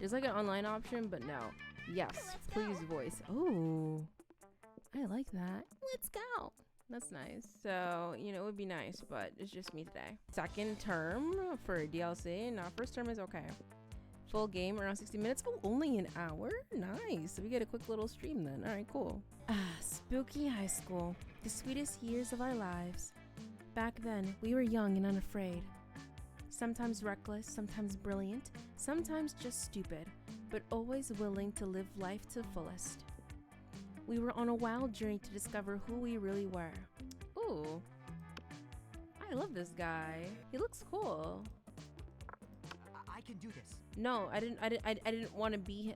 There's like an online option, but no. Yes, please voice. Oh, I like that. Let's go. That's nice. So, you know, it would be nice, but it's just me today. Second term for DLC. Now, first term is okay. Full game around 60 minutes. Oh, only an hour? Nice. So we get a quick little stream then. All right, cool. Spooky high school. The sweetest years of our lives. Back then, we were young and unafraid. Sometimes reckless, sometimes brilliant, sometimes just stupid, but always willing to live life to the fullest. We were on a wild journey to discover who we really were. Ooh. I love this guy. He looks cool. I can do this. No, I didn't want to be him.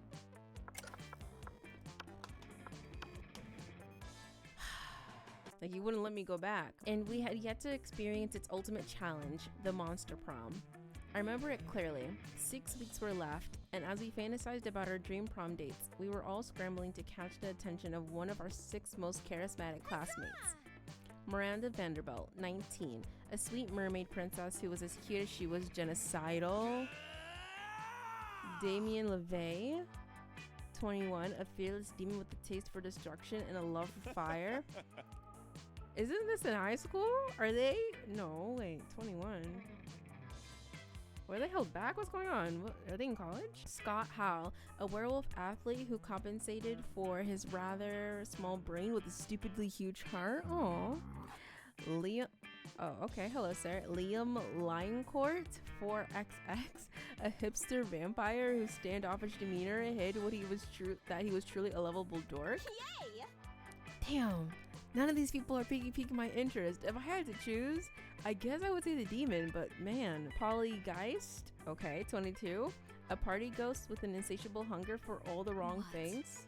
Like, he wouldn't let me go back. And we had yet to experience its ultimate challenge, the monster prom. I remember it clearly. 6 weeks were left, and as we fantasized about our dream prom dates, we were all scrambling to catch the attention of one of our 6 most charismatic classmates. Miranda Vanderbilt, 19, a sweet mermaid princess who was as cute as she was genocidal. Damien LeVay, 21, a fearless demon with a taste for destruction and a love for fire. Isn't this in high school? Are they? No, wait, 21. Were they held back? What's going on? Are they in college? Scott Howell, a werewolf athlete who compensated for his rather small brain with a stupidly huge heart. Oh, Liam. Oh, okay. Hello, sir. Liam Linecourt, 4XX, a hipster vampire whose standoffish demeanor hid what he was that he was truly a lovable dork. Yay! Damn. None of these people are piquing my interest. If I had to choose, I guess I would say the demon, but man. Pollygeist, okay, 22. A party ghost with an insatiable hunger for all the wrong things.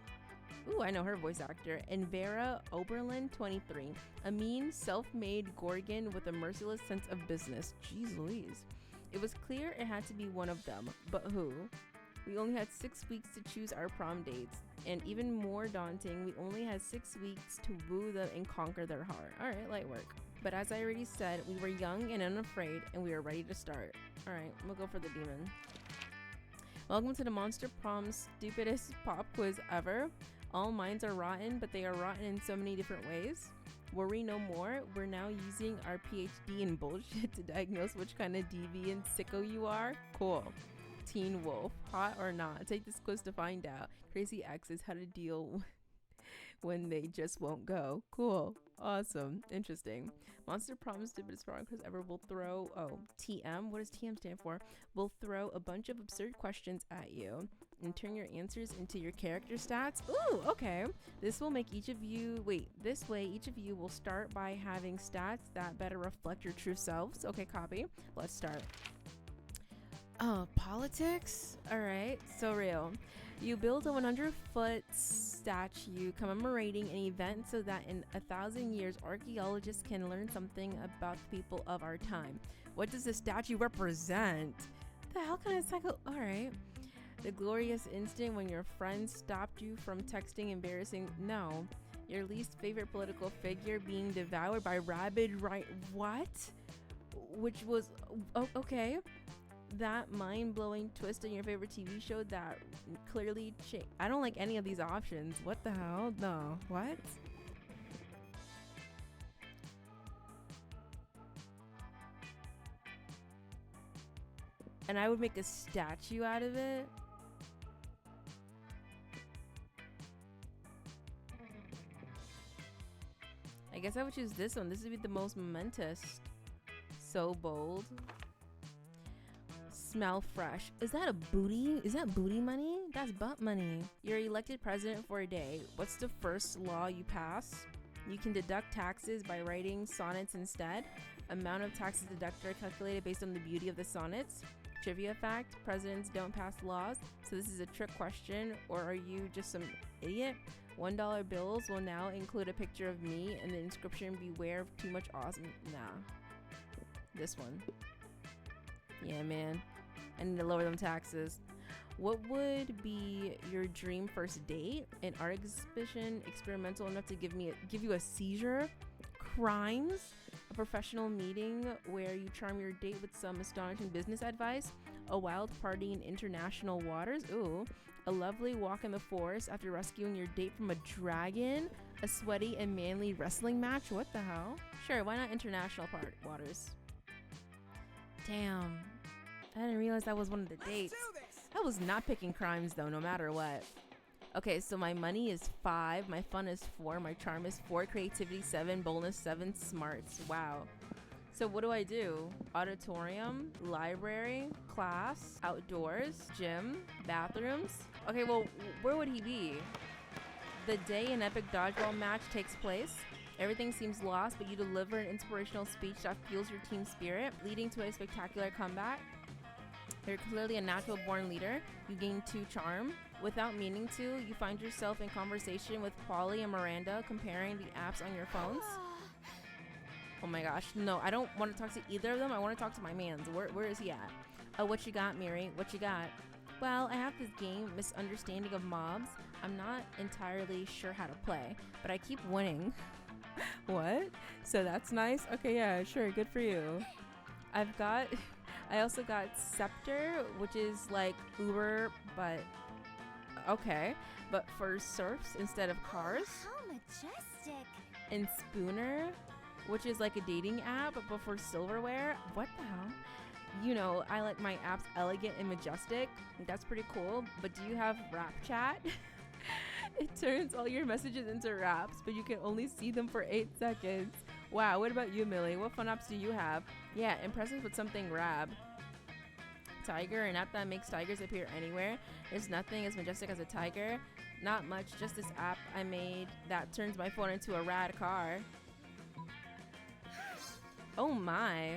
Ooh, I know her voice actor. And Vera Oberlin, 23. A mean, self-made Gorgon with a merciless sense of business. Jeez Louise. It was clear it had to be one of them, but who? We only had 6 weeks to choose our prom dates, and even more daunting, we only had 6 weeks to woo them and conquer their heart. Alright, light work. But as I already said, we were young and unafraid, and we were ready to start. Alright, we'll go for the demon. Welcome to the Monster Prom stupidest pop quiz ever. All minds are rotten, but they are rotten in so many different ways. Worry no more, we're now using our PhD in bullshit to diagnose which kind of deviant sicko you are. Cool. Teen Wolf, hot or not? Take this quiz to find out. Crazy exes, how to deal when they just won't go. Cool, awesome, interesting. Monster Prom stupidest prom quiz ever. Will throw TM. What does TM stand for? We'll throw a bunch of absurd questions at you and turn your answers into your character stats. Ooh, okay. This will make each of you this way each of you will start by having stats that better reflect your true selves. Okay, copy. Let's start. Oh, politics? Alright, so real. You build a 100-foot statue commemorating an event so that in 1,000 years, archaeologists can learn something about the people of our time. What does the statue represent? The hell kind of psycho? Alright. The glorious instant when your friend stopped you from texting embarrassing. No. Your least favorite political figure being devoured by rabid what? Which was... Oh, okay. That mind-blowing twist in your favorite TV show that clearly changed. I don't like any of these options. What the hell? No. What? And I would make a statue out of it? I guess I would choose this one. This would be the most momentous. So bold. Smell fresh. Is that a booty? Is that booty money? That's butt money. You're elected president for a day. What's the first law you pass? You can deduct taxes by writing sonnets instead. Amount of taxes deducted are calculated based on the beauty of the sonnets. Trivia fact, presidents don't pass laws, so this is a trick question, or are you just some idiot? $1 bills will now include a picture of me and the inscription, beware of too much awesome. Nah. This one. Yeah, man. I need to lower them taxes. What would be your dream first date? An art exhibition experimental enough to give you a seizure? Crimes? A professional meeting where you charm your date with some astonishing business advice? A wild party in international waters. Ooh. A lovely walk in the forest after rescuing your date from a dragon. A sweaty and manly wrestling match. What the hell? Sure, why not international waters? Damn. I didn't realize that was one of the dates. I was not picking crimes though, no matter what. Okay, so my money is 5, my fun is 4, my charm is 4, creativity 7, boldness 7, smarts. Wow. So what do I do? Auditorium, library, class, outdoors, gym, bathrooms. Okay, well, where would he be? The day an epic dodgeball match takes place. Everything seems lost, but you deliver an inspirational speech that fuels your team spirit, leading to a spectacular comeback. You're clearly a natural born leader. You gain 2 charm. Without meaning to, you find yourself in conversation with Polly and Miranda, comparing the apps on your phones. Oh my gosh, no, I don't want to talk to either of them. I want to talk to my mans. Where is he at? Oh, what you got, Miri? What you got? Well, I have this game, Misunderstanding of Mobs. I'm not entirely sure how to play, but I keep winning. What? So that's nice? Okay, yeah, sure, good for you. I also got Scepter, which is like Uber, but okay, but for surfs instead of cars. How majestic. And Spooner, which is like a dating app, but for silverware. What the hell? You know, I like my apps elegant and majestic. That's pretty cool. But do you have rap chat? It turns all your messages into raps, but you can only see them for 8 seconds. Wow, what about you, Millie? What fun apps do you have? Yeah, impressive with something rab. Tiger, an app that makes tigers appear anywhere. There's nothing as majestic as a tiger. Not much, just this app I made that turns my phone into a rad car. Oh my.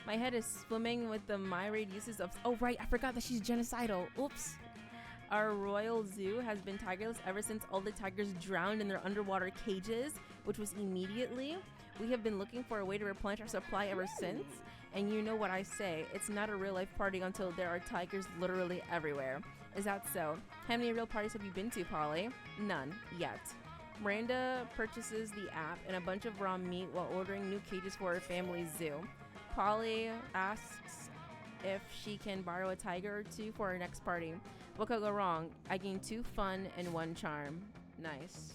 My head is swimming with the myriad uses of... Oh right, I forgot that she's genocidal. Oops. Our royal zoo has been tigerless ever since all the tigers drowned in their underwater cages, which was immediately. We have been looking for a way to replenish our supply ever since. And you know what I say, it's not a real life party until there are tigers literally everywhere. Is that so? How many real parties have you been to, Polly? None, yet. Miranda purchases the app and a bunch of raw meat while ordering new cages for her family's zoo. Polly asks if she can borrow a tiger or 2 for her next party. What could go wrong? I gain 2 fun and 1 charm. Nice.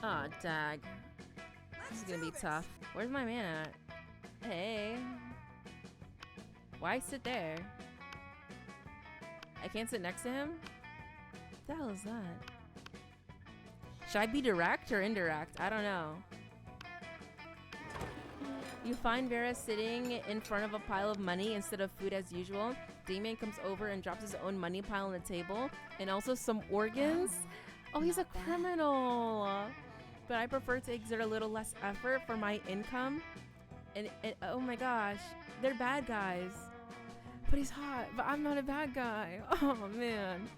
Aw, dag. This is gonna be tough. Where's my man at? Hey. Why sit there? I can't sit next to him? What the hell is that? Should I be direct or indirect? I don't know. You find Vera sitting in front of a pile of money instead of food as usual. Damien comes over and drops his own money pile on the table and also some organs. Oh, he's a criminal. But I prefer to exert a little less effort for my income. And oh my gosh, they're bad guys. But he's hot, but I'm not a bad guy. Oh man.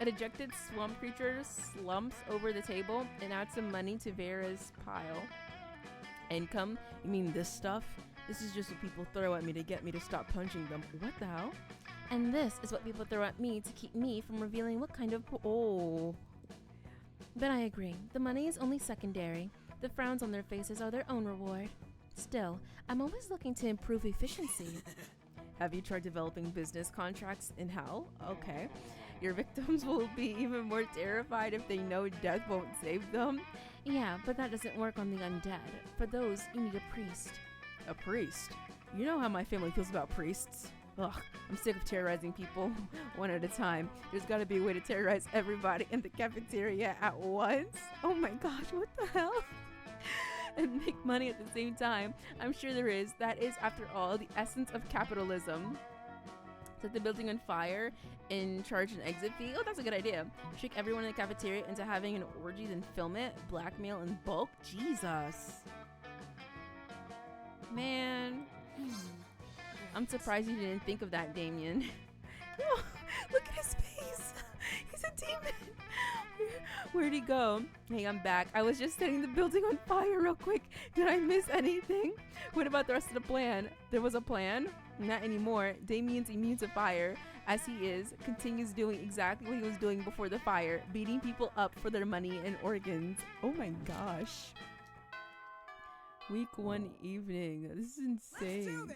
A dejected swamp creature slumps over the table and adds some money to Vera's pile. Income? You mean this stuff? This is just what people throw at me to get me to stop punching them. What the hell? And this is what people throw at me to keep me from revealing what kind of... Oh. But I agree. The money is only secondary. The frowns on their faces are their own reward. Still, I'm always looking to improve efficiency. Have you tried developing business contracts in hell? Okay. Your victims will be even more terrified if they know death won't save them. Yeah, but that doesn't work on the undead. For those, you need a priest. A priest? You know how my family feels about priests. Ugh, I'm sick of terrorizing people one at a time. There's gotta be a way to terrorize everybody in the cafeteria at once. Oh my gosh, what the hell? And make money at the same time. I'm sure there is. That is, after all, the essence of capitalism. Set the building on fire and charge an exit fee. Oh, that's a good idea. Trick everyone in the cafeteria into having an orgy, then film it. Blackmail in bulk. Jesus. Man. I'm surprised you didn't think of that, Damien. No, look at his face. He's a demon. Where'd he go? Hey, I'm back. I was just setting the building on fire real quick. Did I miss anything? What about the rest of the plan? There was a plan? Not anymore. Damien's immune to fire, as he is, continues doing exactly what he was doing before the fire, beating people up for their money and organs. Oh my gosh. Week 1 evening. This is insane.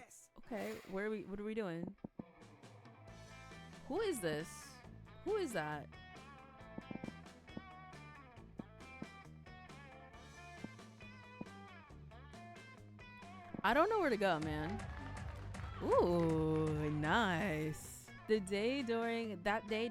Okay, what are we doing? Who is this? Who is that? I don't know where to go, man. Ooh, nice. That day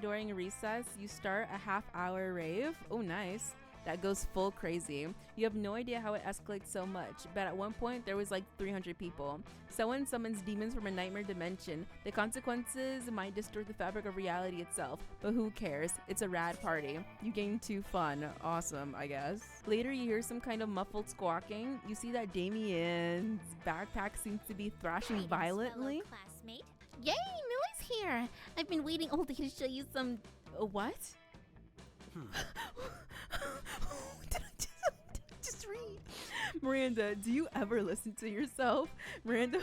during recess, you start a half-hour rave. Oh, nice. That goes full crazy. You have no idea how it escalates so much, but at one point there was like 300 people. Someone summons demons from a nightmare dimension. The consequences might distort the fabric of reality itself, but who cares? It's a rad party. You gain 2 fun. Awesome, I guess. Later you hear some kind of muffled squawking. You see that Damien's backpack seems to be thrashing violently. Classmate. Yay, Millie's here. I've been waiting all day to show you some. What? Did I just read? Miranda, do you ever listen to yourself? Miranda.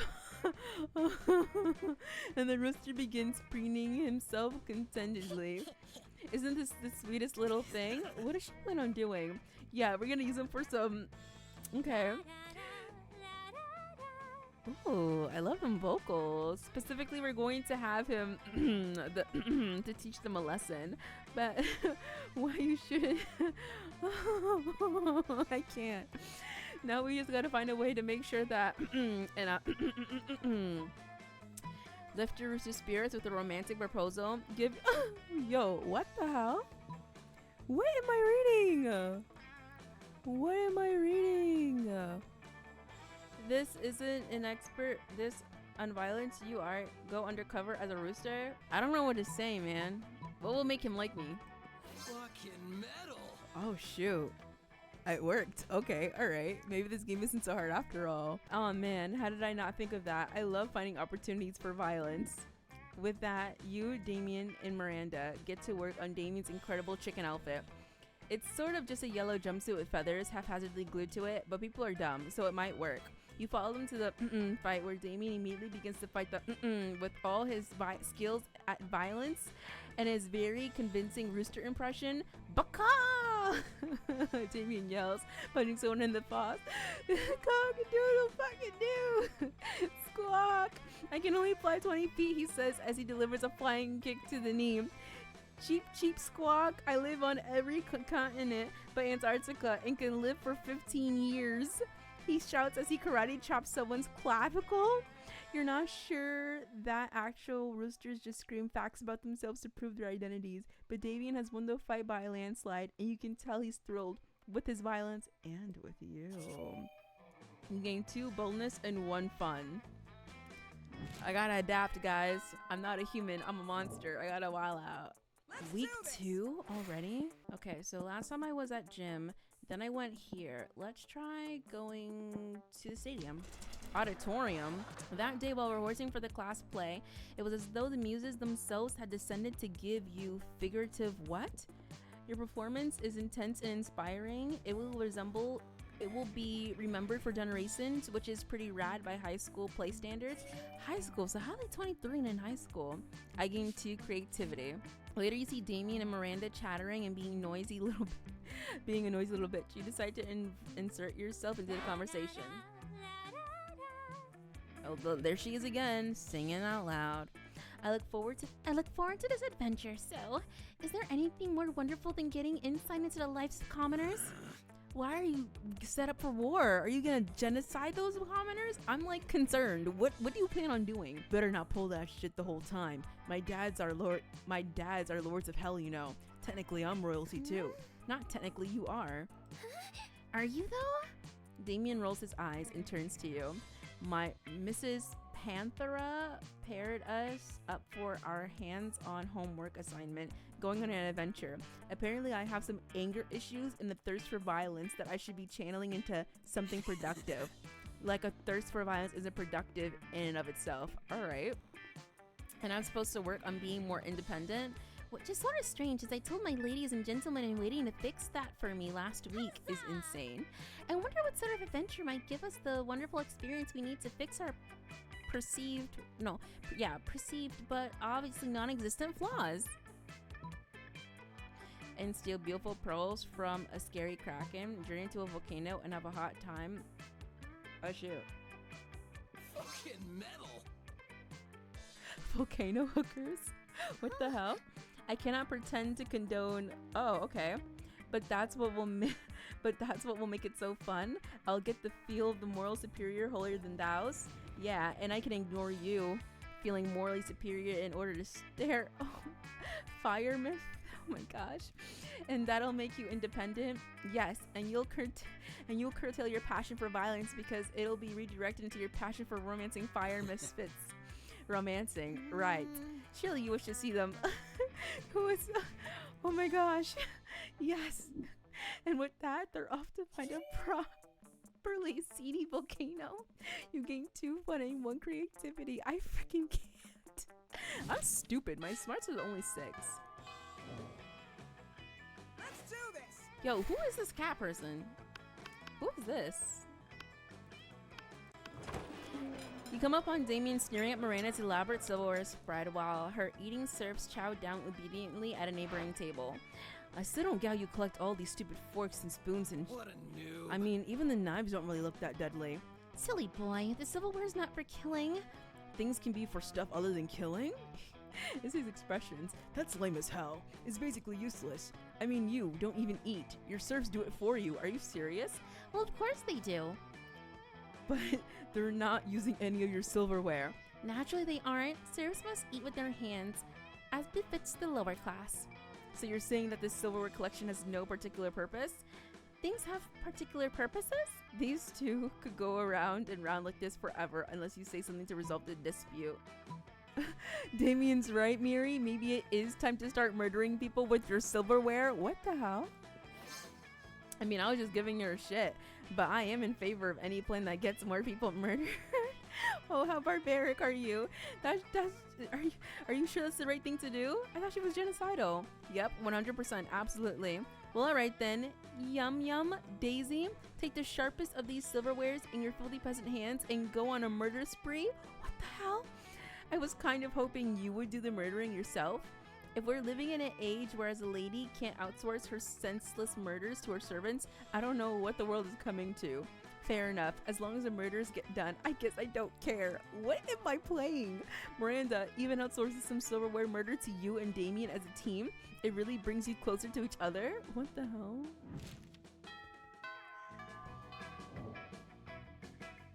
And the rooster begins preening himself contentedly. Isn't this the sweetest little thing? What is she planning on doing? Yeah, we're gonna use him for some. Okay. Ooh, I love him vocals. Specifically, we're going to have him to teach them a lesson. But why you shouldn't? I can't. Now we just gotta find a way to make sure that lift your rooster spirits with a romantic proposal. Give yo, what the hell? What am I reading? What am I reading? This isn't an expert. This on violence. You are go undercover as a rooster. I don't know what to say, man. What will make him like me? Fucking metal. Oh shoot. It worked. Okay, alright. Maybe this game isn't so hard after all. Oh man, how did I not think of that? I love finding opportunities for violence. With that, you, Damien, and Miranda get to work on Damien's incredible chicken outfit. It's sort of just a yellow jumpsuit with feathers haphazardly glued to it, but people are dumb, so it might work. You follow them to the fight where Damien immediately begins to fight the with all his skills at violence and his very convincing rooster impression. Baka! Damien yells, punching someone in the face. Cock-a-doodle fucking do! Squawk! I can only fly 20 feet, he says as he delivers a flying kick to the knee. Cheap squawk. I live on every continent but Antarctica and can live for 15 years. He shouts as he karate chops someone's clavicle. You're not sure that actual roosters just scream facts about themselves to prove their identities, but Damien has won the fight by a landslide, and you can tell he's thrilled with his violence and with you. You gain 2 boldness and 1 fun. I gotta adapt, guys. I'm not a human. I'm a monster. I gotta wild out. Week 2 already? Okay, so last time I was at gym, then I went here. Let's try going to the stadium. Auditorium. That day while rehearsing for the class play, it was as though the muses themselves had descended to give you figurative what? Your performance is intense and inspiring. It will be remembered for generations, which is pretty rad by high school play standards. High school, so how are they 23 and in high school? I gained 2 creativity. Later you see Damien and Miranda chattering and being a noisy little bitch. You decide to insert yourself into the conversation. Oh, there she is again, singing out loud. I look forward to this adventure. So, is there anything more wonderful than getting insight into the lives of commoners? Why are you set up for war? Are you gonna genocide those commoners? I'm like concerned. What do you plan on doing? Better not pull that shit the whole time. My dads are lords of hell, you know. Technically, I'm royalty too. Not technically, you are. Are you though? Damien rolls his eyes and turns to you. My Mrs. Panthera paired us up for our hands-on homework assignment, going on an adventure. Apparently, I have some anger issues and the thirst for violence that I should be channeling into something productive. Like a thirst for violence isn't productive in and of itself. All right. And I'm supposed to work on being more independent. Which is sort of strange, as I told my ladies and gentlemen in waiting to fix that for me last week is insane. I wonder what sort of adventure might give us the wonderful experience we need to fix our perceived but obviously non-existent flaws. And steal beautiful pearls from a scary kraken, journey to a volcano and have a hot time Oh shoot. Fucking metal. Volcano hookers? What the hell? I cannot pretend to condone. Oh, okay. But that's what will make it so fun. I'll get the feel of the moral superior holier than thou's. Yeah, and I can ignore you feeling morally superior in order to stare. Oh, fire myth. Oh my gosh. And that'll make you independent. Yes, and you'll curtail your passion for violence because it'll be redirected into your passion for romancing fire misfits. Romancing, right. Surely you wish to see them. Who is oh my gosh. Yes. And with that, they're off to find a properly seedy volcano. You gain 2 fun and 1 creativity. I freaking can't. I'm stupid. My smarts is only 6. Let's do this. Yo, who is this cat person? Who is this? You come upon Damien sneering at Miranda's elaborate silverware spread while her eating serfs chow down obediently at a neighboring table. I still don't get how you collect all these stupid forks and spoons and... What a noob. I mean, even the knives don't really look that deadly. Silly boy, the silverware is not for killing. Things can be for stuff other than killing? It's his expressions. That's lame as hell. It's basically useless. I mean, you don't even eat. Your serfs do it for you. Are you serious? Well, of course they do. But they're not using any of your silverware. Naturally they aren't. Serfs must eat with their hands, as befits the lower class. So you're saying that this silverware collection has no particular purpose? Things have particular purposes? These two could go around and round like this forever unless you say something to resolve the dispute. Damien's right, Miri. Maybe it is time to start murdering people with your silverware. What the hell? I mean, I was just giving her shit, but I am in favor of any plan that gets more people murdered. Oh, how barbaric are you? Are you sure that's the right thing to do? I thought she was genocidal. Yep, 100%, absolutely. Well, alright then. Yum yum, Daisy. Take the sharpest of these silverwares in your filthy peasant hands and go on a murder spree? What the hell? I was kind of hoping you would do the murdering yourself. If we're living in an age where as a lady can't outsource her senseless murders to her servants, I don't know what the world is coming to. Fair enough. As long as the murders get done, I guess I don't care. What am I playing? Miranda even outsources some silverware murder to you and Damien as a team. It really brings you closer to each other. What the hell?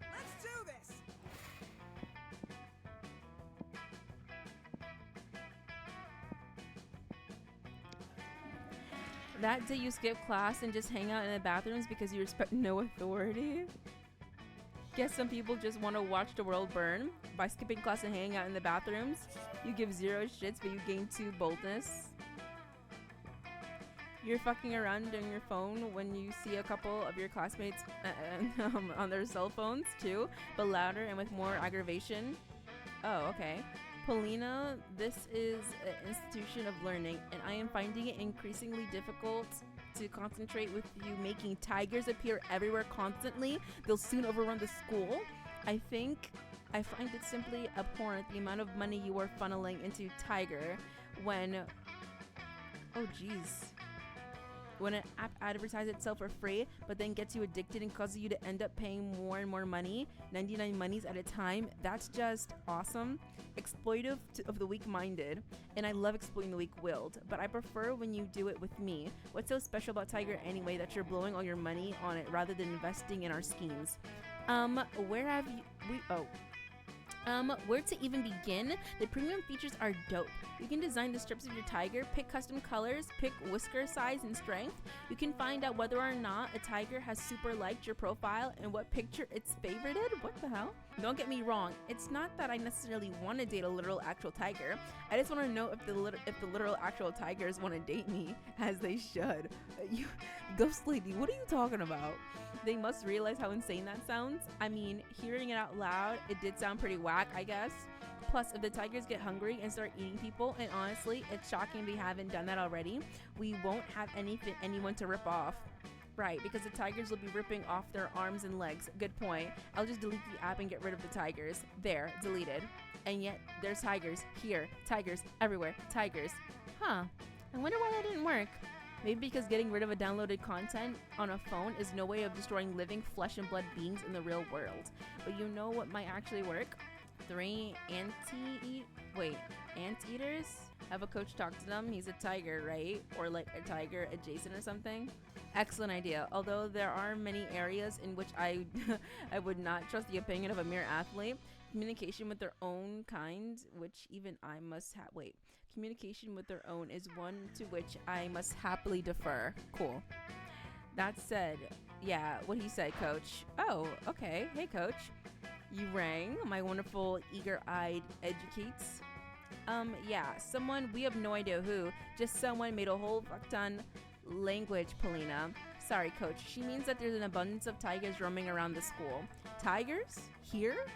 Let's do this. That day you skip class and just hang out in the bathrooms because you respect no authority? Guess some people just want to watch the world burn. By skipping class and hanging out in the bathrooms, you give 0 shits but you gain 2 boldness. You're fucking around on your phone when you see a couple of your classmates on their cell phones too, but louder and with more aggravation. Oh, okay. Paulina, this is an institution of learning, and I am finding it increasingly difficult to concentrate with you making tigers appear everywhere constantly. They'll soon overrun the school. I find it simply abhorrent the amount of money you are funneling into Tiger when... Oh, jeez. When an app advertises itself for free, but then gets you addicted and causes you to end up paying more and more money, 99 monies at a time, that's just awesome. Exploitive of the weak-minded, and I love exploiting the weak-willed, but I prefer when you do it with me. What's so special about Tiger anyway that you're blowing all your money on it rather than investing in our schemes? Where have you... Where to even begin? The premium features are dope. You can design the strips of your tiger, pick custom colors, pick whisker size and strength. You can find out whether or not a tiger has super liked your profile and what picture it's favorited. What the hell? Don't get me wrong, it's not that I necessarily want to date a literal actual tiger. I just want to know if the literal actual tigers want to date me, as they should. You, Ghost Lady, what are you talking about? They must realize how insane that sounds. I mean, hearing it out loud, it did sound pretty whack, I guess. Plus, if the tigers get hungry and start eating people, and honestly, it's shocking we haven't done that already, we won't have anyone to rip off. Right, because the tigers will be ripping off their arms and legs. Good point. I'll just delete the app and get rid of the tigers. There, deleted. And yet, there's tigers here, tigers everywhere, tigers. Huh, I wonder why that didn't work. Maybe because getting rid of a downloaded content on a phone is no way of destroying living flesh and blood beings in the real world. But you know what might actually work? 3 anteaters? Have a coach talk to them. He's a tiger, right? Or like a tiger adjacent or something. Excellent idea. Although there are many areas in which I I would not trust the opinion of a mere athlete. Communication with their own kind, which even I must have. Communication with their own is one to which I must happily defer. Cool. That said, yeah, what he said, coach. Oh, okay. Hey, coach. You rang. My wonderful, eager-eyed educates. Yeah, someone, we have no idea who, just someone made a whole fuck ton language, Polina. Sorry, coach. She means that there's an abundance of tigers roaming around the school. Tigers? Here?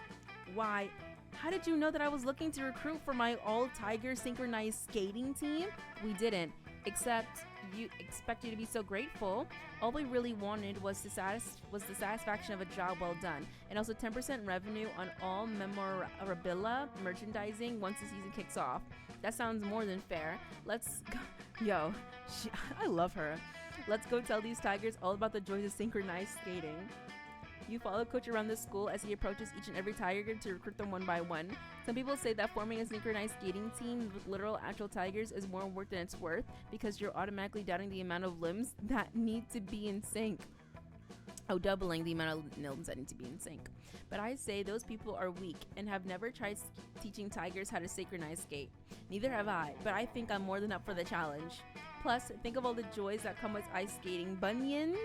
Why, how did you know that I was looking to recruit for my all-tiger synchronized skating team? We didn't, except you expect you to be so grateful. All we really wanted was the satisfaction of a job well done, and also 10% revenue on all memorabilia merchandising once the season kicks off. That sounds more than fair. Let's go. Yo, I love her. Let's go tell these tigers all about the joys of synchronized skating. You follow coach around the school as he approaches each and every tiger to recruit them one by one. Some people say that forming a synchronized skating team with literal actual tigers is more work than it's worth because you're automatically doubting the amount of limbs that need to be in sync. Oh, doubling the amount of limbs that need to be in sync. But I say those people are weak and have never tried teaching tigers how to synchronize skate. Neither have I, but I think I'm more than up for the challenge. Plus, think of all the joys that come with ice skating. Bunions,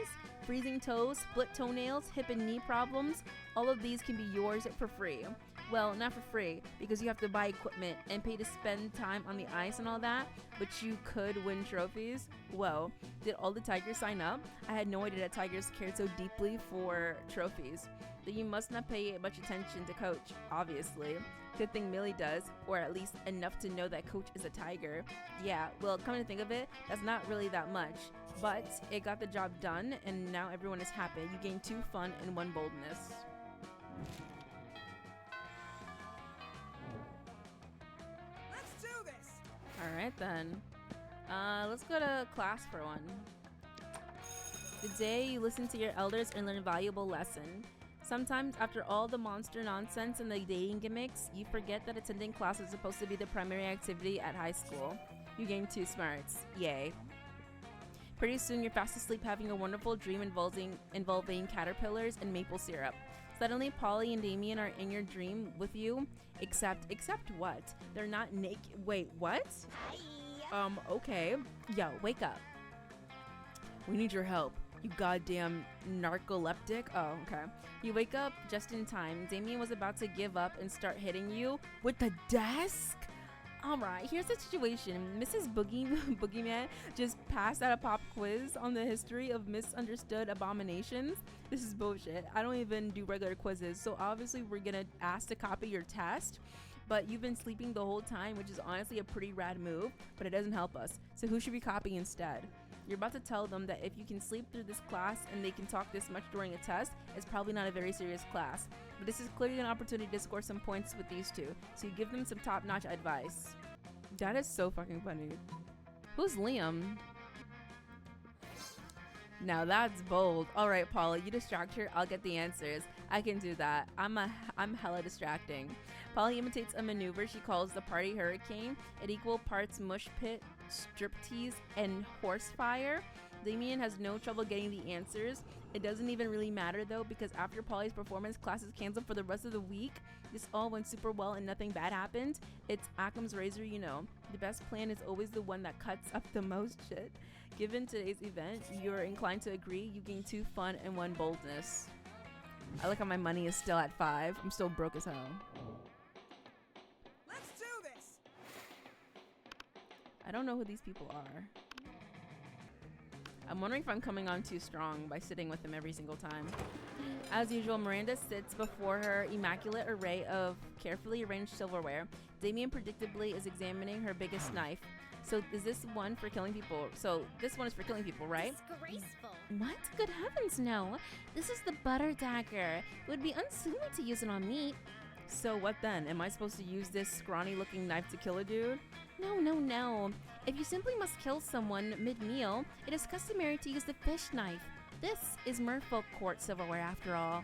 freezing toes, split toenails, hip and knee problems. All of these can be yours for free. Well, not for free, because you have to buy equipment and pay to spend time on the ice and all that, but you could win trophies. Whoa, did all the tigers sign up? I had no idea that tigers cared so deeply for trophies. Then you must not pay much attention to coach, obviously. Good thing Millie does, or at least enough to know that coach is a tiger. Yeah, well, come to think of it, that's not really that much. But it got the job done, and now everyone is happy. You gain 2 fun and 1 boldness. Let's do this. Alright then. Let's go to class for one. Today you listen to your elders and learn a valuable lesson. Sometimes, after all the monster nonsense and the dating gimmicks, you forget that attending class is supposed to be the primary activity at high school. You gain 2 smarts. Yay. Pretty soon you're fast asleep having a wonderful dream involving caterpillars and maple syrup. Suddenly, Polly and Damien are in your dream with you, except what? They're not naked. Wait, what? Okay. Yo, wake up. We need your help. You goddamn narcoleptic. Oh, okay. You wake up just in time. Damien was about to give up and start hitting you with the desk. Alright, here's the situation. Mrs. Boogeyman just passed out a pop quiz on the history of misunderstood abominations. This is bullshit. I don't even do regular quizzes, so obviously we're gonna ask to copy your test. But you've been sleeping the whole time, which is honestly a pretty rad move, but it doesn't help us. So who should we copy instead? You're about to tell them that if you can sleep through this class and they can talk this much during a test, it's probably not a very serious class. But this is clearly an opportunity to score some points with these two, so you give them some top-notch advice. That is so fucking funny. Who's Liam? Now that's bold. All right, Paula, you distract her, I'll get the answers. I can do that. I'm hella distracting. Polly imitates a maneuver she calls the party hurricane. At equal parts mush pit, striptease, and horse fire. Damien has no trouble getting the answers. It doesn't even really matter though, because after Polly's performance, class is canceled for the rest of the week. This all went super well and nothing bad happened. It's Occam's razor, you know. The best plan is always the one that cuts up the most shit. Given today's event, you're inclined to agree. You gain 2 fun and 1 boldness. I like how my money is still at 5. I'm still broke as hell. Let's do this. I don't know who these people are. I'm wondering if I'm coming on too strong by sitting with them every single time. As usual, Miranda sits before her immaculate array of carefully arranged silverware. Damien predictably is examining her biggest knife. So is this one for killing people? So this one is for killing people, right? Disgraceful. What? Good heavens, no. This is the butter dagger. It would be unseemly to use it on meat. So what then? Am I supposed to use this scrawny looking knife to kill a dude? No, no, no. If you simply must kill someone mid-meal, it is customary to use the fish knife. This is merfolk court silverware after all.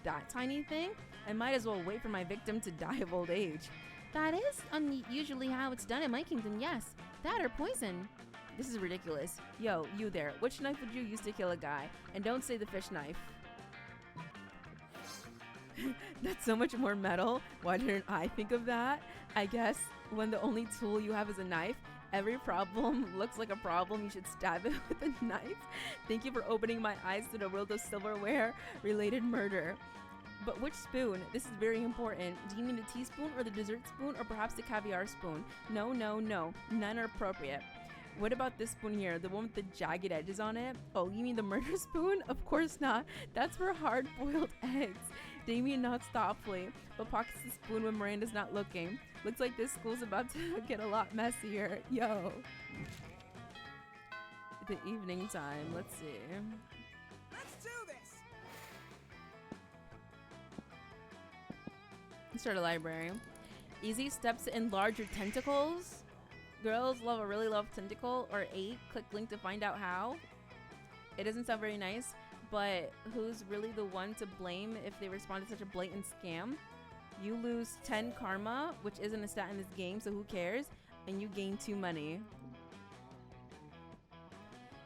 That tiny thing? I might as well wait for my victim to die of old age. That is unusually how it's done in my kingdom, yes. That or poison. This is ridiculous. Yo, you there. Which knife would you use to kill a guy? And don't say the fish knife. That's so much more metal. Why didn't I think of that? I guess when the only tool you have is a knife, every problem looks like a problem. You should stab it with a knife. Thank you for opening my eyes to the world of silverware related murder. But which spoon? This is very important. Do you mean the teaspoon or the dessert spoon or perhaps the caviar spoon? No, no, no. None are appropriate. What about this spoon here? The one with the jagged edges on it? Oh, you mean the murder spoon? Of course not. That's for hard-boiled eggs. Damien nods thoughtfully, but pockets the spoon when Miranda's not looking. Looks like this school's about to get a lot messier. Yo. The evening time. Let's see. Let's do this. Start a library. Easy steps to enlarge your tentacles. Girls really love tentacle. Or 8. Click link to find out how. It doesn't sound very nice, but who's really the one to blame if they respond to such a blatant scam? You lose 10 karma, which isn't a stat in this game, so who cares? And you gain 2 money.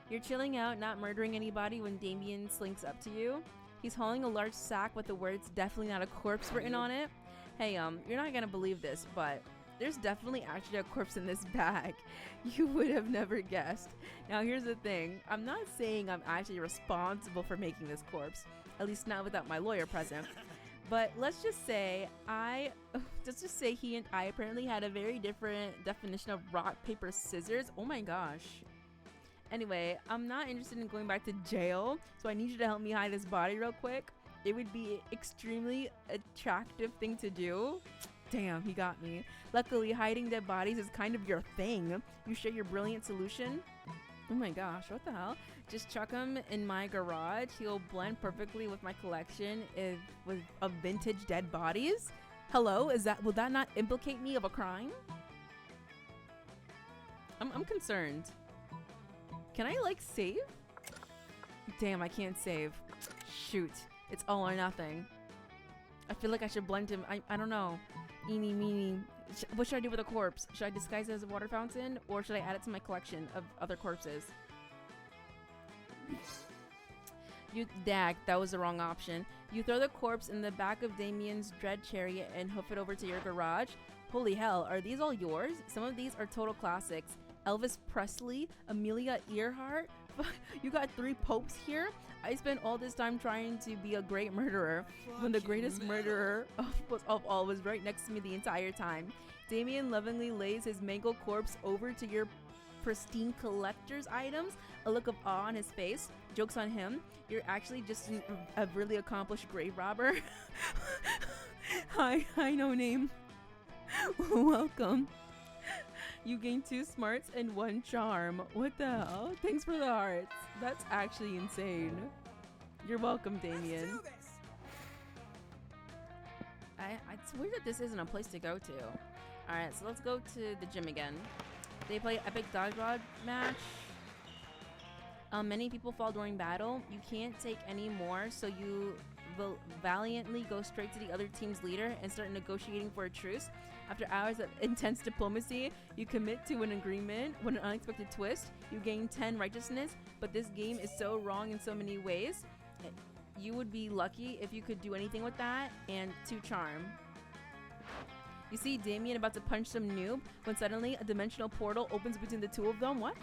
You're chilling out, not murdering anybody when Damien slinks up to you. He's hauling a large sack with the words "definitely not a corpse" written on it. Hey, you're not gonna believe this, but there's definitely actually a corpse in this bag. You would have never guessed. Now here's the thing. I'm not saying I'm actually responsible for making this corpse. At least not without my lawyer present. But let's just say he and I apparently had a very different definition of rock, paper, scissors. Oh my gosh. Anyway, I'm not interested in going back to jail, so I need you to help me hide this body real quick. It would be extremely attractive thing to do. Damn, he got me. Luckily, hiding dead bodies is kind of your thing. You share your brilliant solution? Oh my gosh, what the hell? Just chuck him in my garage. He'll blend perfectly with my collection of vintage dead bodies. Hello, will that not implicate me of a crime? I'm concerned. Can I like save? Damn, I can't save. Shoot, it's all or nothing. I feel like I should blend him. I don't know. Eeny, meeny. What should I do with a corpse? Should I disguise it as a water fountain, or should I add it to my collection of other corpses? That was the wrong option. You throw the corpse in the back of Damien's dread chariot and hoof it over to your garage. Holy hell, are these all yours? Some of these are total classics. Elvis Presley, Amelia Earhart. You got 3 popes here? I spent all this time trying to be a great murderer when the greatest murderer of all was right next to me the entire time. Damien lovingly lays his mangled corpse over to your pristine collector's items, a look of awe on his face. Joke's on him. You're actually just a really accomplished grave robber. Hi, no name. Welcome. You gain 2 smarts and 1 charm. What the hell? Thanks for the hearts. That's actually insane. You're welcome, Damien. Let's do this. It's weird that this isn't a place to go to. Alright, so let's go to the gym again. They play epic dodgeball match. Many people fall during battle. You can't take any more, so you will valiantly go straight to the other team's leader and start negotiating for a truce. After hours of intense diplomacy, you commit to an agreement. With an unexpected twist, you gain 10 righteousness, but this game is so wrong in so many ways. You would be lucky if you could do anything with that, and 2 charm. You see Damien about to punch some noob when suddenly a dimensional portal opens between the 2 of them. What?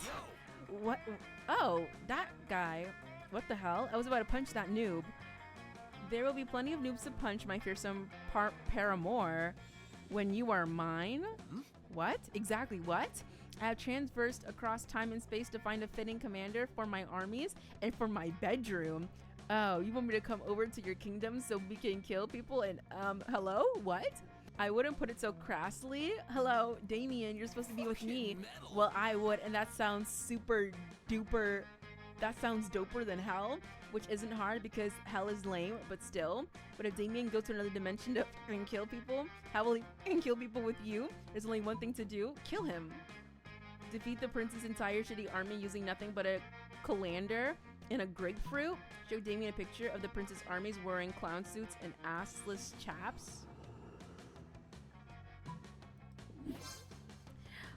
What? Oh, that guy. What the hell? I was about to punch that noob. There will be plenty of noobs to punch, my fearsome paramour. When you are mine? What? Exactly what? I have transversed across time and space to find a fitting commander for my armies and for my bedroom. Oh, you want me to come over to your kingdom so we can kill people and, hello? What? I wouldn't put it so crassly. Hello, Damien, you're supposed to be with me. Well, I would, and that sounds super duper that sounds doper than hell, which isn't hard because hell is lame, but still. But if Damien goes to another dimension to and kill people, how will he kill people with you? There's only one thing to do: kill him. Defeat the prince's entire shitty army using nothing but a colander and a grapefruit. Show Damien a picture of the prince's armies wearing clown suits and assless chaps.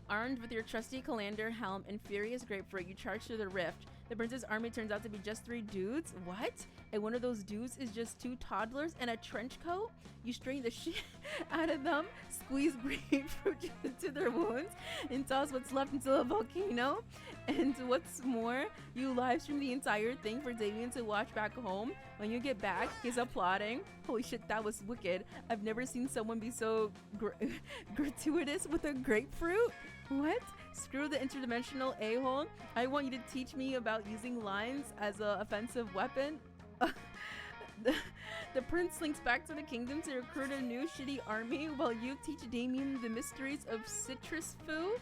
Armed with your trusty colander, helm, and furious grapefruit, you charge through the rift. The prince's army turns out to be just 3 dudes. What? And one of those dudes is just 2 toddlers and a trench coat? You strain the shit out of them, squeeze grapefruit into their wounds, and toss what's left into a volcano. And what's more, you live stream the entire thing for Damien to watch back home. When you get back, he's applauding. Holy shit, that was wicked. I've never seen someone be so gratuitous with a grapefruit. What? Screw the interdimensional a-hole. I want you to teach me about using lines as an offensive weapon. The prince slinks back to the kingdom to recruit a new shitty army while you teach Damien the mysteries of citrus foo.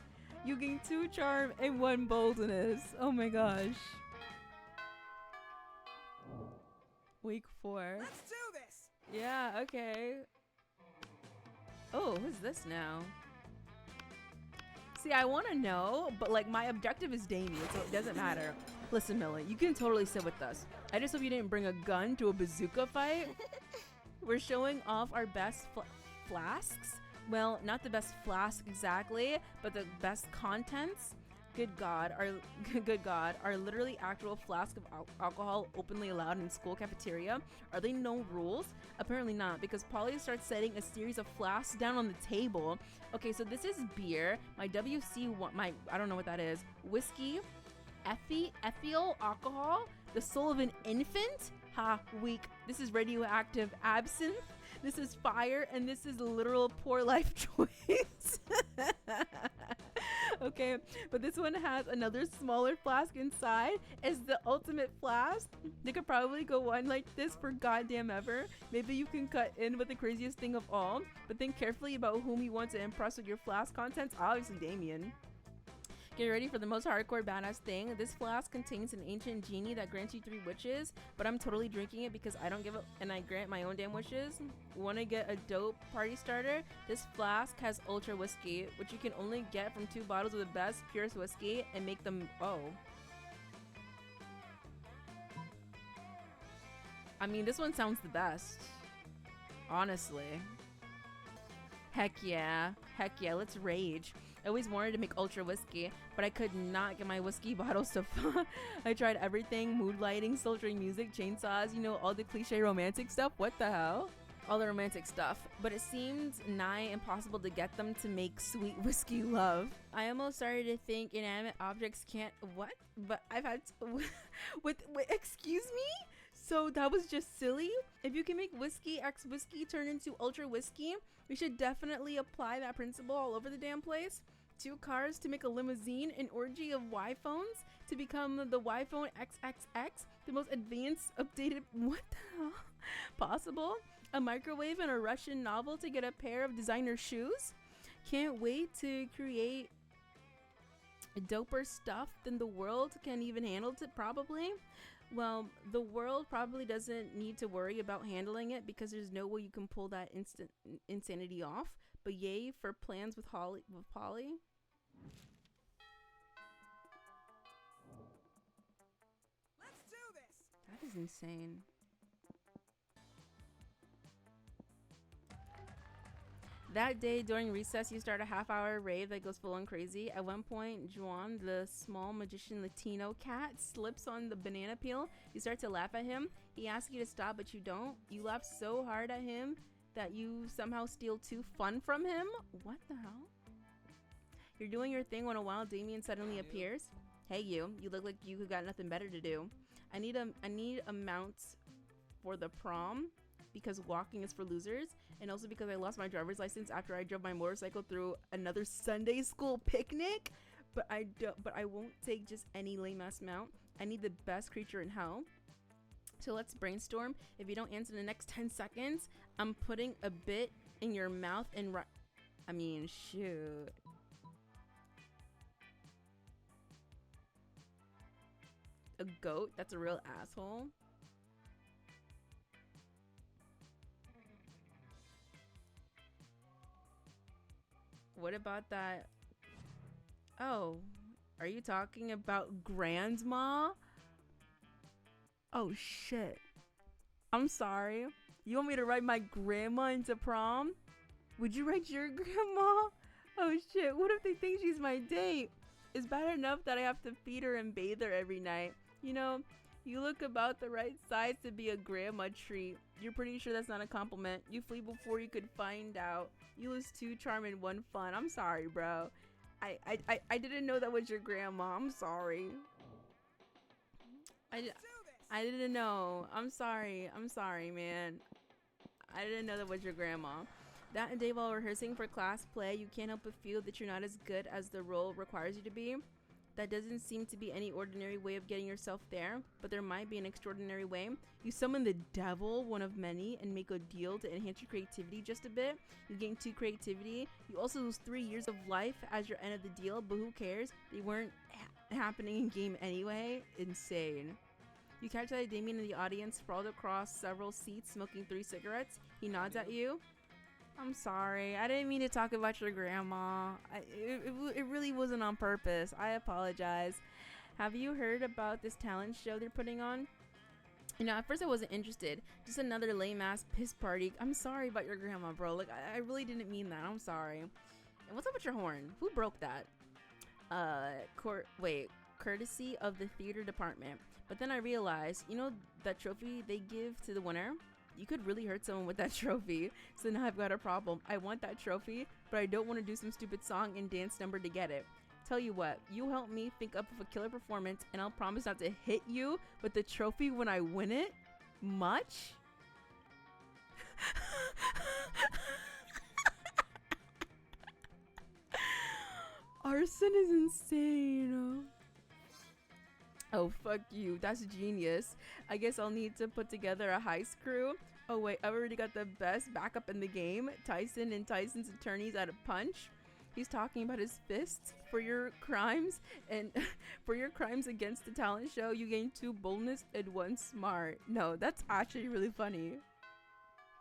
You gain 2 charm and 1 boldness. Oh my gosh. Week 4. Let's do this. Yeah, okay. Oh, who's this now? See, I want to know, but like my objective is Damien, so it doesn't matter. Listen, Millie, you can totally sit with us. I just hope you didn't bring a gun to a bazooka fight. We're showing off our best flasks. Well, not the best flask exactly, but the best contents. Good God, are literally actual flask of alcohol openly allowed in school cafeteria? Are they no rules? Apparently not, because Polly starts setting a series of flasks down on the table. Okay, so this is beer, my I don't know what that is, whiskey, ethyl alcohol, the soul of an infant? Ha, weak. This is radioactive absinthe. This is fire, and this is literal poor life choice. Okay, but this one has another smaller flask inside as the ultimate flask. They could probably go on like this for goddamn ever. Maybe you can cut in with the craziest thing of all, but think carefully about whom you want to impress with your flask contents. Obviously Damien. Get ready for the most hardcore badass thing. This flask contains an ancient genie that grants you 3 wishes, but I'm totally drinking it because I don't give up and I grant my own damn wishes. Want to get a dope party starter? This flask has ultra whiskey, which you can only get from 2 bottles of the best, purest whiskey and make them. Oh. I mean, this one sounds the best. Honestly. Heck yeah, let's rage. I always wanted to make ultra whiskey, but I could not get my whiskey bottles to I tried everything: mood lighting, sultry music, chainsaws, you know, all the cliche romantic stuff. What the hell? All the romantic stuff. But it seemed nigh impossible to get them to make sweet whiskey love. I almost started to think inanimate objects can't. What? But I've had with excuse me? So that was just silly? If you can make whiskey x whiskey turn into ultra whiskey, we should definitely apply that principle all over the damn place. 2 cars to make a limousine, an orgy of Y-phones to become the Y-phone XXX, the most advanced, updated, what the hell, possible. A microwave and a Russian novel to get a pair of designer shoes. Can't wait to create doper stuff than the world can even handle it, probably. Well, the world probably doesn't need to worry about handling it because there's no way you can pull that instant insanity off. But yay for plans with Polly. Let's do this. That is insane. That day during recess, you start a half-hour rave that goes full on crazy. At one point, Juan, the small magician Latino cat, slips on the banana peel. You start to laugh at him. He asks you to stop, but you don't. You laugh so hard at him that you somehow steal 2 fun from him. What the hell? You're doing your thing when a wild Damien suddenly appears. Hey, you look like you got nothing better to do. I need a mount for the prom, because walking is for losers, and also because I lost my driver's license after I drove my motorcycle through another Sunday school picnic. But I won't take just any lame ass mount. I need the best creature in hell. So let's brainstorm. If you don't answer in the next 10 seconds, I'm putting a bit in your mouth and I mean, shoot. a goat that's a real asshole. What about that? Oh, are you talking about grandma? Oh shit. I'm sorry. You want me to write my grandma into prom? Would you write your grandma? Oh shit, what if they think she's my date? It's bad enough that I have to feed her and bathe her every night. You know, you look about the right size to be a grandma treat. You're pretty sure that's not a compliment. You flee before you could find out. You was too charming, one fun. I'm sorry, bro. I didn't know that was your grandma. I'm sorry. I didn't know. I'm sorry. I'm sorry, man. I didn't know that was your grandma. That day while rehearsing for class play, you can't help but feel that you're not as good as the role requires you to be. That doesn't seem to be any ordinary way of getting yourself there, but there might be an extraordinary way. You summon the devil, one of many, and make a deal to enhance your creativity just a bit. You gain 2 creativity. You also lose 3 years of life as your end of the deal, but who cares? They weren't happening in game anyway. Insane. You catch that Damien in the audience sprawled across several seats smoking 3 cigarettes. He nods at you. I'm sorry. I didn't mean to talk about your grandma. It really wasn't on purpose. I apologize. Have you heard about this talent show they're putting on? You know, at first I wasn't interested. Just another lame ass piss party. I'm sorry about your grandma, bro. Like, I really didn't mean that. I'm sorry. And what's up with your horn? Who broke that? Courtesy of the theater department. But then I realized, you know, that trophy they give to the winner? You could really hurt someone with that trophy. So now I've got a problem. I want that trophy, but I don't want to do some stupid song and dance number to get it. Tell you what, you help me think up of a killer performance and I'll promise not to hit you with the trophy when I win it. Much? Arson is insane. Oh, fuck you. That's genius. I guess I'll need to put together a heist crew. Oh, wait. I've already got the best backup in the game. Tyson and Tyson's attorneys at a punch. He's talking about his fists for your crimes. And for your crimes against the talent show, you gain 2 boldness and 1 smart. No, that's actually really funny.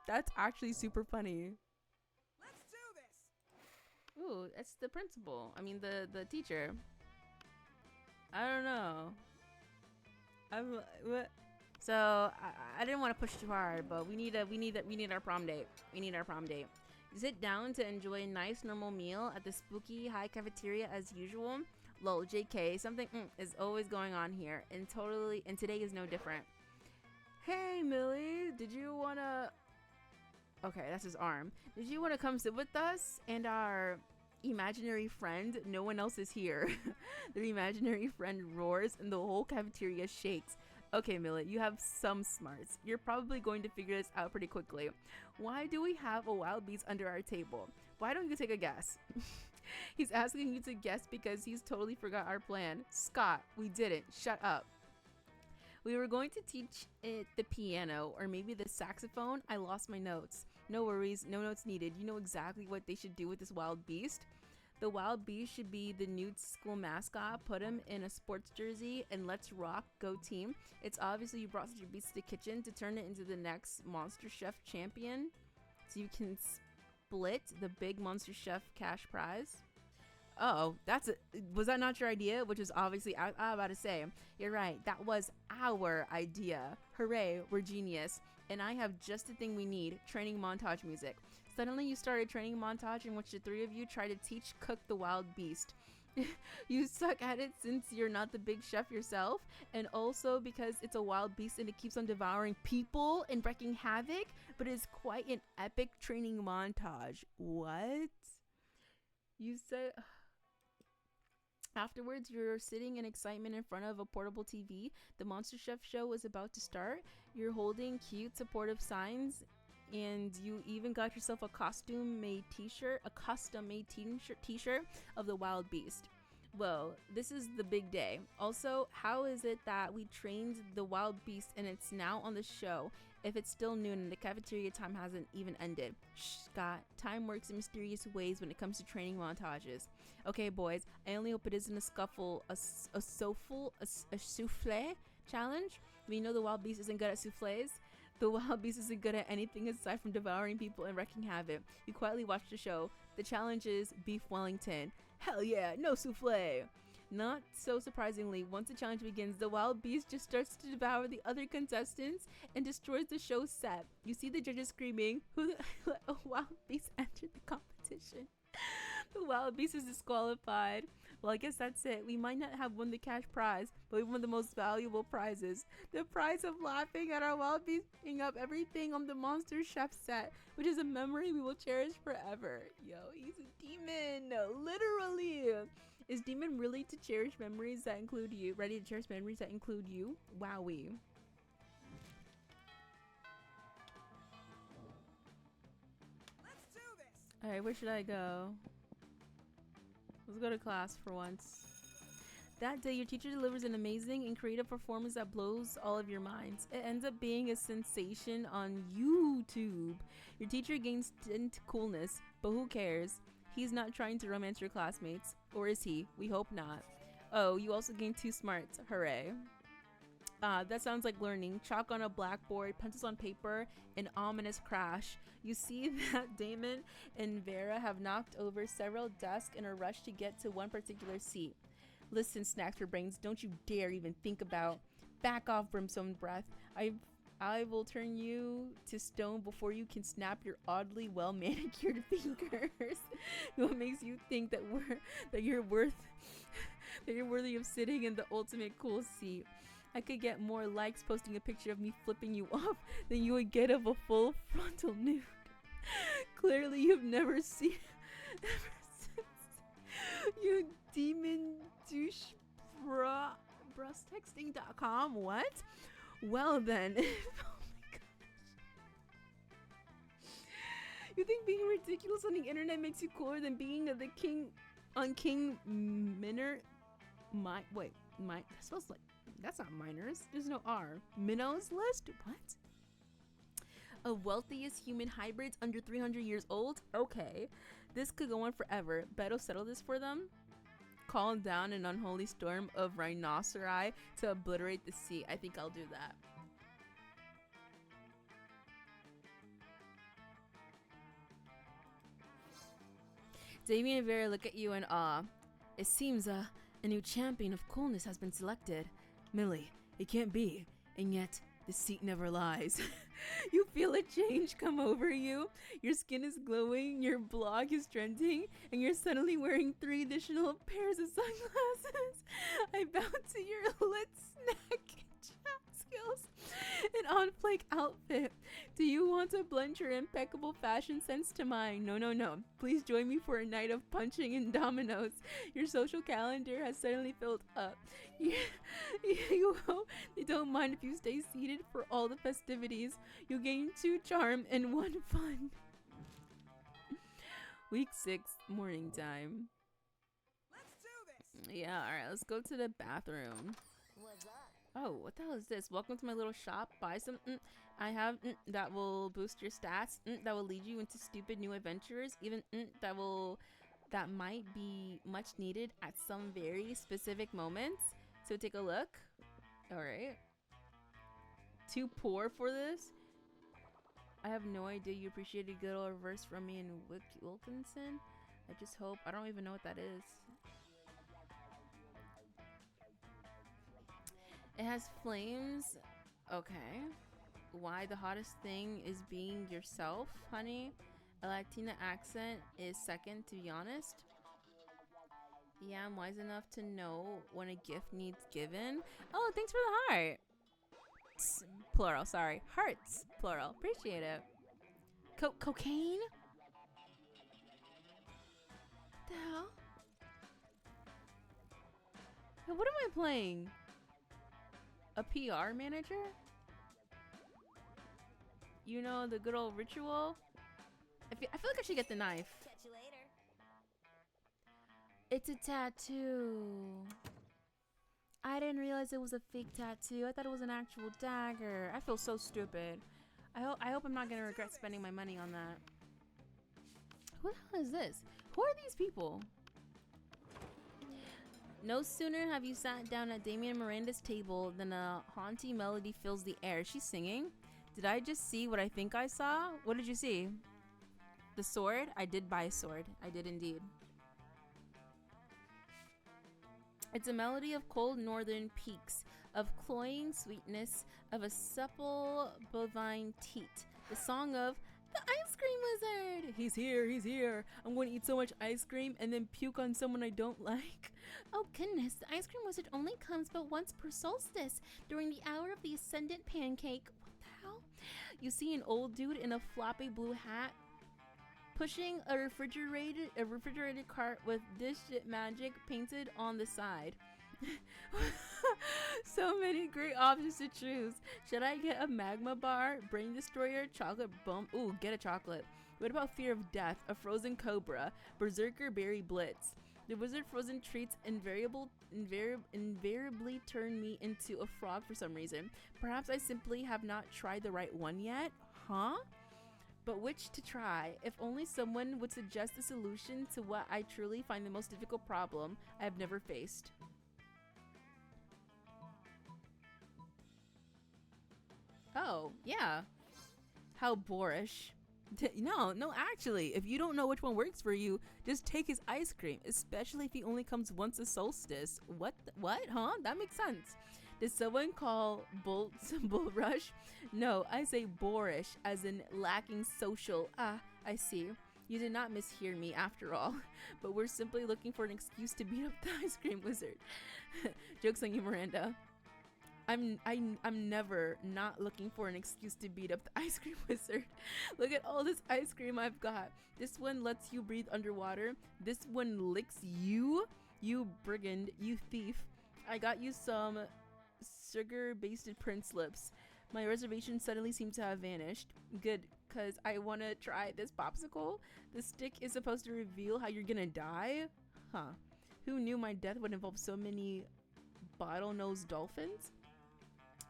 That's actually super funny. Let's do this. Ooh, it's the principal. I mean, the teacher. I don't know. So I didn't want to push too hard, but we need our prom date. We need our prom date. You sit down to enjoy a nice normal meal at the spooky high cafeteria as usual. Lol, JK, something is always going on here, and today is no different. Hey Millie, did you wanna? Okay, that's his arm. Did you wanna come sit with us and our imaginary friend? No one else is here. The imaginary friend roars and the whole cafeteria shakes. Okay, Millet, you have some smarts. You're probably going to figure this out pretty quickly. Why do we have a wild beast under our table? Why don't you take a guess? He's asking you to guess because he's totally forgot our plan. Scott, we didn't. Shut up. We were going to teach it the piano or maybe the saxophone. I lost my notes. No worries, no notes needed. You know exactly what they should do with this wild beast. The wild beast should be the new school mascot. Put him in a sports jersey and let's rock. Go team. It's obviously you brought such a beast to the kitchen to turn it into the next Monster Chef champion. So you can split the big Monster Chef cash prize. Oh, was that not your idea? Which is obviously, I was about to say, you're right. That was our idea. Hooray, we're genius. And I have just the thing we need, training montage music. Suddenly you start a training montage in which the 3 of you try to teach Cook the wild beast. You suck at it since you're not the big chef yourself, and also because it's a wild beast and it keeps on devouring people and wreaking havoc, but it's quite an epic training montage. What? You say... Afterwards, you're sitting in excitement in front of a portable TV. The Monster Chef show is about to start. You're holding cute supportive signs, and you even got yourself a custom-made t-shirt of the wild beast. Well, this is the big day. Also, how is it that we trained the wild beast and it's now on the show if it's still noon and the cafeteria time hasn't even ended? Shh, Scott, time works in mysterious ways when it comes to training montages. Okay, boys, I only hope it isn't a scuffle, a souffle, Challenge? We know the wild beast isn't good at souffles. The wild beast isn't good at anything aside from devouring people and wreaking havoc. You quietly watch the show. The challenge is beef Wellington. Hell yeah, no souffle. Not so surprisingly, once the challenge begins, the wild beast just starts to devour the other contestants and destroys the show's set. You see the judges screaming, "Who let a wild beast entered the competition?" The wild beast is disqualified. Well, I guess that's it. We might not have won the cash prize, but we won the most valuable prizes. The prize of laughing at our wild beast picking up everything on the Monster Chef set, which is a memory we will cherish forever. Yo, he's a demon. Literally. Is demon really to cherish memories that include you? Ready to cherish memories that include you? Wowie. Let's do this. Alright, where should I go? Let's go to class for once. That day, your teacher delivers an amazing and creative performance that blows all of your minds. It ends up being a sensation on YouTube. Your teacher gains instant coolness, but who cares? He's not trying to romance your classmates. Or is he? We hope not. Oh, you also gain 2 smarts. Hooray. That sounds like learning. Chalk on a blackboard, pencils on paper, an ominous crash. You see that Damon and Vera have knocked over several desks in a rush to get to one particular seat. Listen, snacks for brains, don't you dare even think about. Back off, brimstone breath. I will turn you to stone before you can snap your oddly well manicured fingers. What makes you think that you're worthy of sitting in the ultimate cool seat? I could get more likes posting a picture of me flipping you off than you would get of a full frontal nude. Clearly, you've never seen ever since you demon douche brustexting.com. What? Well then. Oh my gosh. You think being ridiculous on the internet makes you cooler than being the king on King Minor? That smells like, that's not minors. There's no R. Minnows list? What? Of wealthiest human hybrids under 300 years old? Okay. This could go on forever. Beto settle this for them? Call down an unholy storm of rhinoceri to obliterate the sea. I think I'll do that. Damien and Vera look at you in awe. It seems a new champion of coolness has been selected. Millie, it can't be. And yet, the seat never lies. You feel a change come over you. Your skin is glowing, your blog is trending, and you're suddenly wearing 3 additional pairs of sunglasses. I bow to your lit snack chat skills and on-flake outfit. Do you want to blend your impeccable fashion sense to mine? No, no, no. Please join me for a night of punching and dominoes. Your social calendar has suddenly filled up. You don't mind if you stay seated for all the festivities. You gain 2 charm and 1 fun. Week 6, morning time. Let's do this. Yeah, alright, let's go to the bathroom. What's up? Oh, what the hell is this? Welcome to my little shop. Buy some I have that will boost your stats, that will lead you into stupid new adventures, even that might be much needed at some very specific moments. So take a look. All right. Too poor for this? I have no idea you appreciate a good old reverse from me and Wilkinson. I just hope. I don't even know what that is. It has flames. Okay. Why the hottest thing is being yourself, honey. A Latina accent is second, to be honest. Yeah, I'm wise enough to know when a gift needs given. Oh, thanks for the heart. Plural, sorry. Hearts, plural. Appreciate it. Cocaine? What the hell? Yo, what am I playing? A PR manager? You know, the good old ritual? I feel like I should get the knife. Catch you later. It's a tattoo. I didn't realize it was a fake tattoo. I thought it was an actual dagger. I feel so stupid. I hope I'm not gonna regret spending my money on that. Who the hell is this? Who are these people? No sooner have you sat down at Damien Miranda's table than a haunting melody fills the air. She's singing. Did I just see what I think I saw? What did you see? The sword? I did buy a sword. I did indeed. It's a melody of cold northern peaks, of cloying sweetness, of a supple bovine teat. The song of the ice cream wizard. He's here, he's here. I'm going to eat so much ice cream and then puke on someone I don't like. Oh goodness, the ice cream wizard only comes but once per solstice, during the hour of the ascendant pancake. What the hell? You see an old dude in a floppy blue hat pushing a refrigerated cart with "This shit magic" painted on the side. So many great options to choose. Should I get a magma bar, brain destroyer, chocolate bomb? Ooh, get a chocolate. What about fear of death, a frozen cobra, berserker berry blitz? The wizard frozen treats invariably turn me into a frog for some reason. Perhaps I simply have not tried the right one yet? Huh? But which to try? If only someone would suggest a solution to what I truly find the most difficult problem I have never faced. Oh, yeah. How boorish. No, actually, if you don't know which one works for you, just take his ice cream, especially if he only comes once a solstice. What? Huh? That makes sense. Did someone call bull rush? No, I say boorish, as in lacking social. Ah, I see. You did not mishear me after all, but we're simply looking for an excuse to beat up the ice cream wizard. Joke's on you, Miranda. I'm never not looking for an excuse to beat up the ice cream wizard. Look at all this ice cream I've got. This one lets you breathe underwater. This one licks you, you brigand, you thief. I got you some sugar-basted Prince lips. My reservation suddenly seemed to have vanished. Good, cause I wanna try this popsicle. The stick is supposed to reveal how you're gonna die? Huh. Who knew my death would involve so many bottlenose dolphins?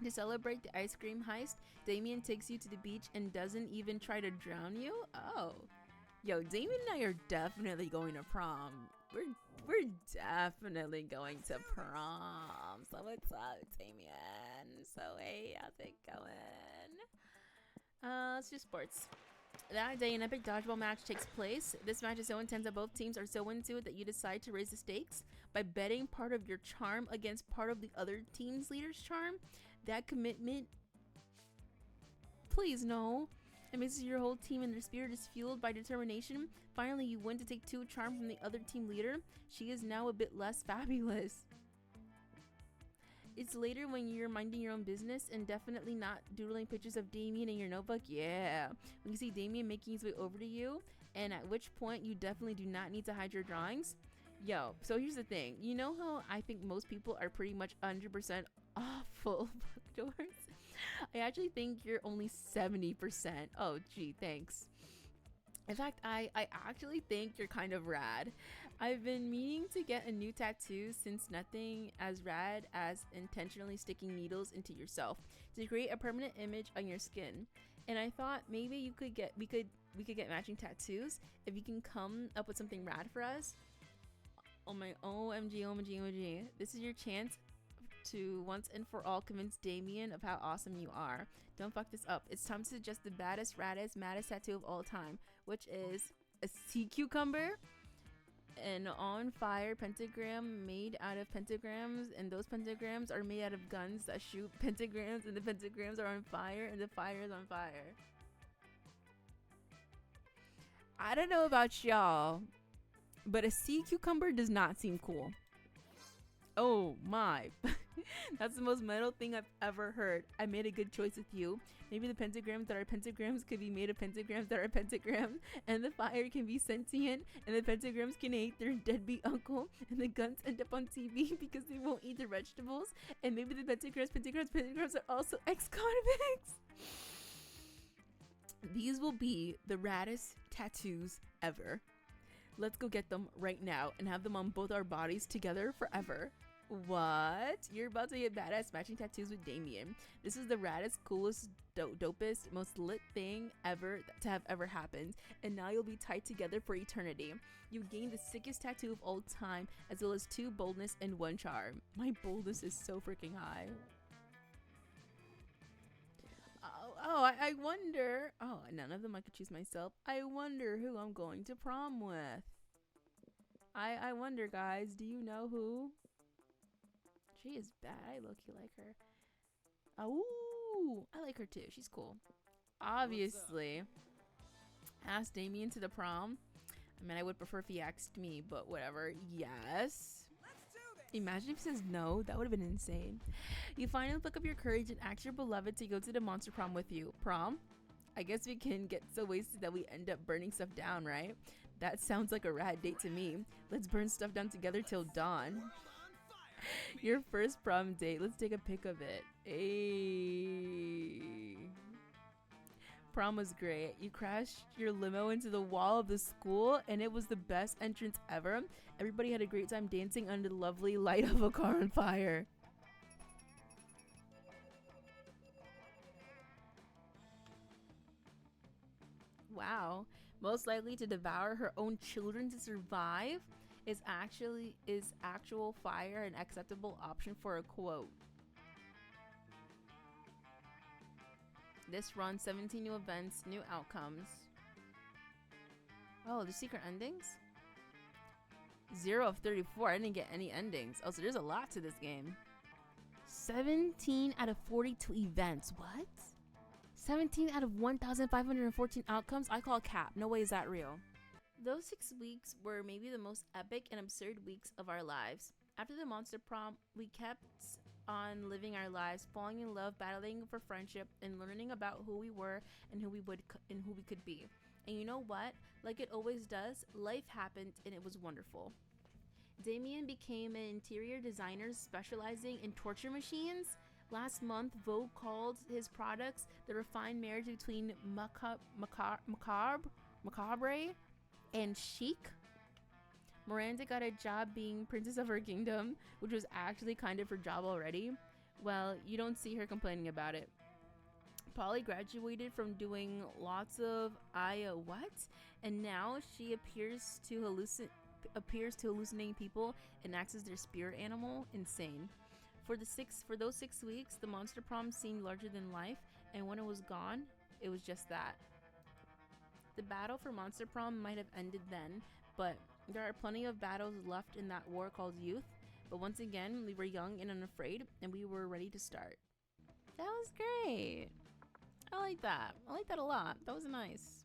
To celebrate the ice cream heist, Damien takes you to the beach and doesn't even try to drown you? Oh. Yo, Damien and I are definitely going to prom. We're definitely going to prom. So what's up, Damien? So hey, how's it going? Let's do sports. That day, an epic dodgeball match takes place. This match is so intense that both teams are so into it that you decide to raise the stakes by betting part of your charm against part of the other team's leader's charm. That commitment, please no. It makes your whole team and their spirit is fueled by determination. Finally, you win to take 2 charm from the other team leader. She is now a bit less fabulous. It's later when you're minding your own business and definitely not doodling pictures of Damien in your notebook. Yeah. When you see Damien making his way over to you, and at which point you definitely do not need to hide your drawings. Yo, so here's the thing. You know how I think most people are pretty much 100% awful bookdoors? I actually think you're only 70%. Oh, gee, thanks. In fact, I actually think you're kind of rad. I've been meaning to get a new tattoo since nothing as rad as intentionally sticking needles into yourself to create a permanent image on your skin. And I thought maybe we could get matching tattoos if you can come up with something rad for us. Oh my OMG. This is your chance to once and for all convince Damien of how awesome you are. Don't fuck this up. It's time to suggest the baddest, raddest, maddest tattoo of all time, which is a sea cucumber, an on fire pentagram made out of pentagrams, and those pentagrams are made out of guns that shoot pentagrams, and the pentagrams are on fire, and the fire is on fire. I don't know about y'all, but a sea cucumber does not seem cool. Oh my. That's the most metal thing I've ever heard. I made a good choice with you. Maybe the pentagrams that are pentagrams could be made of pentagrams that are pentagrams, and the fire can be sentient, and the pentagrams can hate their deadbeat uncle, and the guns end up on TV because they won't eat their vegetables, and maybe the pentagrams are also ex-convicts. These will be the raddest tattoos ever. Let's go get them right now and have them on both our bodies together forever. What? You're about to get badass matching tattoos with Damien. This is the raddest, coolest, dopest, most lit thing ever to have ever happened. And now you'll be tied together for eternity. You gained the sickest tattoo of all time, as well as 2 boldness and 1 charm. My boldness is so freaking high. I wonder. Oh, none of them I could choose myself. I wonder who I'm going to prom with. I wonder, guys. Do you know who? She is bad. I low-key like her. Oh, I like her too. She's cool. Obviously. Ask Damien to the prom. I mean, I would prefer if he asked me, but whatever. Yes. Imagine if he says no. That would have been insane. You finally pick up your courage and ask your beloved to go to the monster prom with you. Prom? I guess we can get so wasted that we end up burning stuff down, right? That sounds like a rad date to me. Let's burn stuff down together till dawn. Your first prom date. Let's take a pic of it. Ayy. Prom was great. You crashed your limo into the wall of the school and it was the best entrance ever. Everybody had a great time dancing under the lovely light of a car on fire. Wow. Most likely to devour her own children to survive is actual fire an acceptable option for a quote. This run 17 new events, new outcomes. Oh, the secret endings? 0 of 34. I didn't get any endings. Oh, so there's a lot to this game. 17 out of 42 events. What? 17 out of 1,514 outcomes? I call cap. No way is that real. Those 6 weeks were maybe the most epic and absurd weeks of our lives. After the monster prom, we kept on living our lives, falling in love, battling for friendship, and learning about who we were and who we could be. And you know what? Like it always does, life happened and it was wonderful. Damien became an interior designer specializing in torture machines. Last month, Vogue called his products the refined marriage between macabre and chic. Miranda got a job being princess of her kingdom, which was actually kind of her job already. Well, you don't see her complaining about it. Polly graduated from doing lots of what? And now she appears to hallucinating people and acts as their spirit animal. Insane. For those 6 weeks, the monster prom seemed larger than life, and when it was gone, it was just that. The battle for monster prom might have ended then, but there are plenty of battles left in that war called youth. But once again, we were young and unafraid, and we were ready to start. That was great. I like that. I like that a lot. That was nice.